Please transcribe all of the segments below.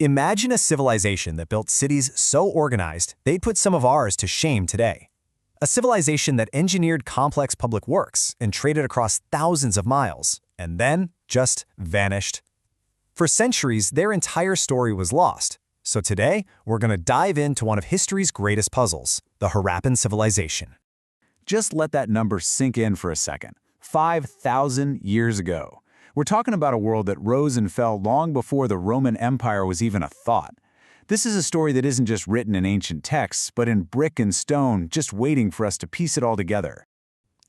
Imagine a civilization that built cities so organized they'd put some of ours to shame today. A civilization that engineered complex public works and traded across thousands of miles, and then just vanished. For centuries, their entire story was lost. So today, we're going to dive into one of history's greatest puzzles, the Harappan Civilization. Just let that number sink in for a second. 5,000 years ago. We're talking about a world that rose and fell long before the Roman Empire was even a thought. This is a story that isn't just written in ancient texts, but in brick and stone, just waiting for us to piece it all together.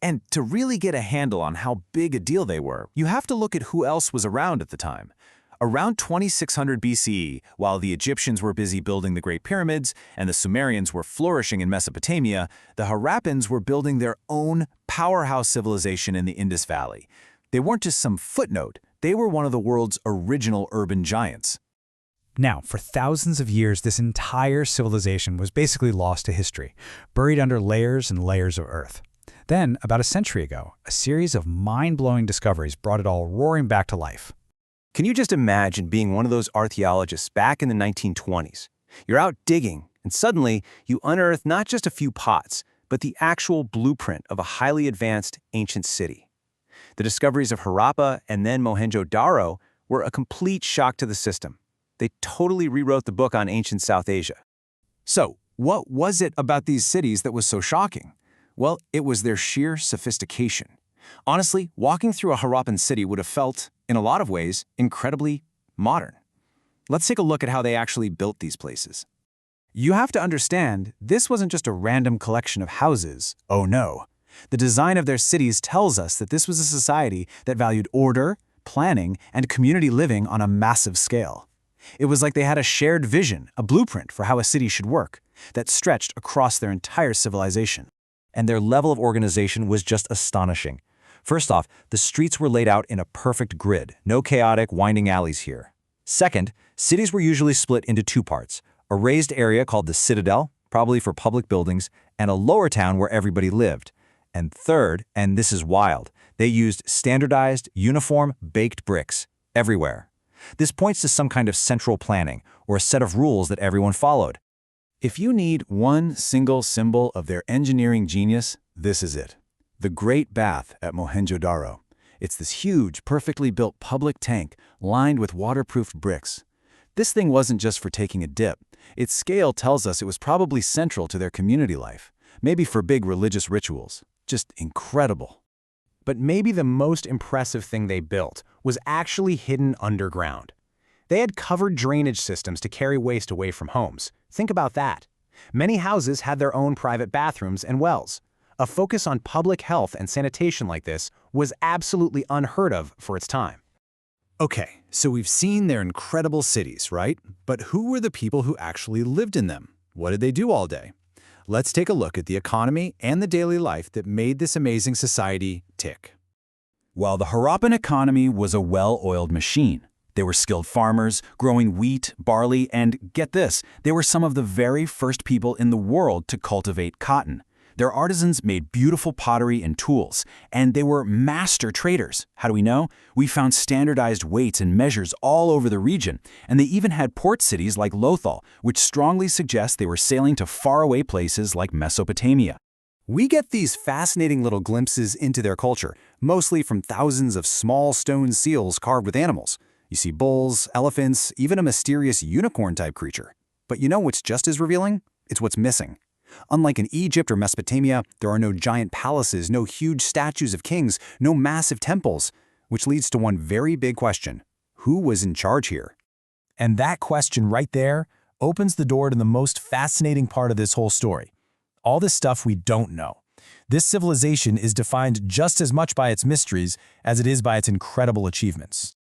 And to really get a handle on how big a deal they were, you have to look at who else was around at the time. Around 2600 BCE, while the Egyptians were busy building the Great Pyramids and the Sumerians were flourishing in Mesopotamia, the Harappans were building their own powerhouse civilization in the Indus Valley. They weren't just some footnote, they were one of the world's original urban giants. Now, for thousands of years, this entire civilization was basically lost to history, buried under layers and layers of earth. Then, about a century ago, a series of mind-blowing discoveries brought it all roaring back to life. Can you just imagine being one of those archaeologists back in the 1920s? You're out digging, and suddenly you unearth not just a few pots, but the actual blueprint of a highly advanced ancient city. The discoveries of Harappa and then Mohenjo-daro were a complete shock to the system. They totally rewrote the book on ancient South Asia. So, what was it about these cities that was so shocking? Well, it was their sheer sophistication. Honestly, walking through a Harappan city would have felt, in a lot of ways, incredibly modern. Let's take a look at how they actually built these places. You have to understand, this wasn't just a random collection of houses. Oh no. The design of their cities tells us that this was a society that valued order, planning, and community living on a massive scale. It was like they had a shared vision, a blueprint for how a city should work, that stretched across their entire civilization. And their level of organization was just astonishing. First off, the streets were laid out in a perfect grid, no chaotic, winding alleys here. Second, cities were usually split into two parts, a raised area called the citadel, probably for public buildings, and a lower town where everybody lived. And third, and this is wild, they used standardized, uniform, baked bricks everywhere. This points to some kind of central planning or a set of rules that everyone followed. If you need one single symbol of their engineering genius, this is it. The Great Bath at Mohenjo-daro. It's this huge, perfectly built public tank lined with waterproofed bricks. This thing wasn't just for taking a dip. Its scale tells us it was probably central to their community life, maybe for big religious rituals. Just incredible. But maybe the most impressive thing they built was actually hidden underground. They had covered drainage systems to carry waste away from homes. Think about that. Many houses had their own private bathrooms and wells. A focus on public health and sanitation like this was absolutely unheard of for its time. Okay, so we've seen their incredible cities, right? But who were the people who actually lived in them? What did they do all day? Let's take a look at the economy and the daily life that made this amazing society tick. While the Harappan economy was a well-oiled machine, they were skilled farmers, growing wheat, barley, and get this, they were some of the very first people in the world to cultivate cotton. Their artisans made beautiful pottery and tools, and they were master traders. How do we know? We found standardized weights and measures all over the region, and they even had port cities like Lothal, which strongly suggests they were sailing to faraway places like Mesopotamia. We get these fascinating little glimpses into their culture, mostly from thousands of small stone seals carved with animals. You see bulls, elephants, even a mysterious unicorn-type creature. But you know what's just as revealing? It's what's missing. Unlike in Egypt or Mesopotamia, there are no giant palaces, no huge statues of kings, no massive temples, which leads to one very big question. Who was in charge here? And that question right there opens the door to the most fascinating part of this whole story. All this stuff we don't know. This civilization is defined just as much by its mysteries as it is by its incredible achievements.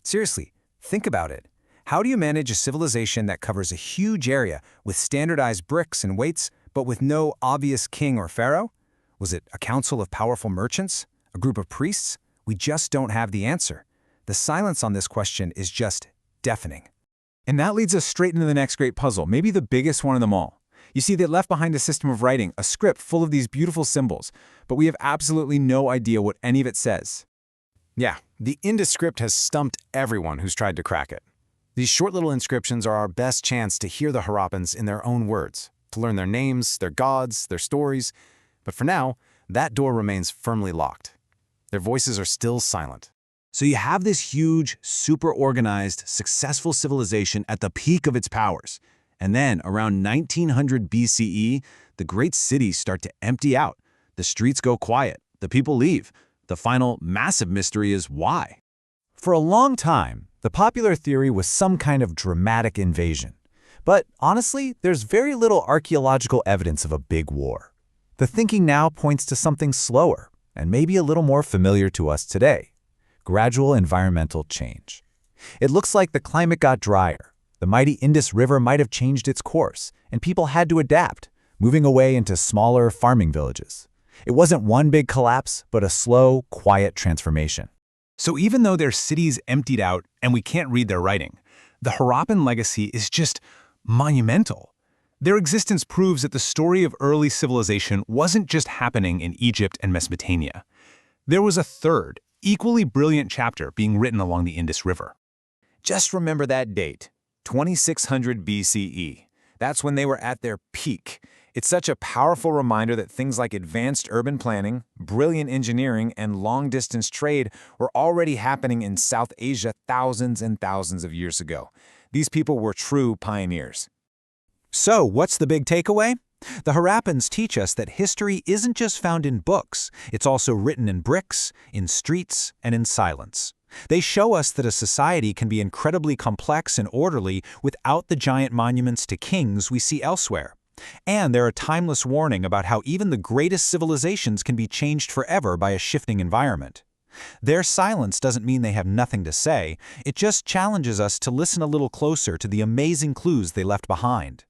Seriously, think about it. How do you manage a civilization that covers a huge area with standardized bricks and weights, but with no obvious king or pharaoh? Was it a council of powerful merchants? A group of priests? We just don't have the answer. The silence on this question is just deafening. And that leads us straight into the next great puzzle, maybe the biggest one of them all. You see, they left behind a system of writing, a script full of these beautiful symbols, but we have absolutely no idea what any of it says. Yeah, the Indus script has stumped everyone who's tried to crack it. These short little inscriptions are our best chance to hear the Harappans in their own words, to learn their names, their gods, their stories. But for now, that door remains firmly locked. Their voices are still silent. So you have this huge, super organized, successful civilization at the peak of its powers. And then, around 1900 BCE, the great cities start to empty out. The streets go quiet. The people leave. The final massive mystery is why. For a long time, the popular theory was some kind of dramatic invasion. But honestly, there's very little archaeological evidence of a big war. The thinking now points to something slower, and maybe a little more familiar to us today: gradual environmental change. It looks like the climate got drier. The mighty Indus River might have changed its course, and people had to adapt, moving away into smaller farming villages. It wasn't one big collapse, but a slow, quiet transformation. So even though their cities emptied out and we can't read their writing, the Harappan legacy is just monumental. Their existence proves that the story of early civilization wasn't just happening in Egypt and Mesopotamia. There was a third, equally brilliant chapter being written along the Indus River. Just remember that date, 2600 BCE. That's when they were at their peak. It's such a powerful reminder that things like advanced urban planning, brilliant engineering, and long-distance trade were already happening in South Asia thousands and thousands of years ago. These people were true pioneers. So, what's the big takeaway? The Harappans teach us that history isn't just found in books, it's also written in bricks, in streets, and in silence. They show us that a society can be incredibly complex and orderly without the giant monuments to kings we see elsewhere. And they're a timeless warning about how even the greatest civilizations can be changed forever by a shifting environment. Their silence doesn't mean they have nothing to say, it just challenges us to listen a little closer to the amazing clues they left behind.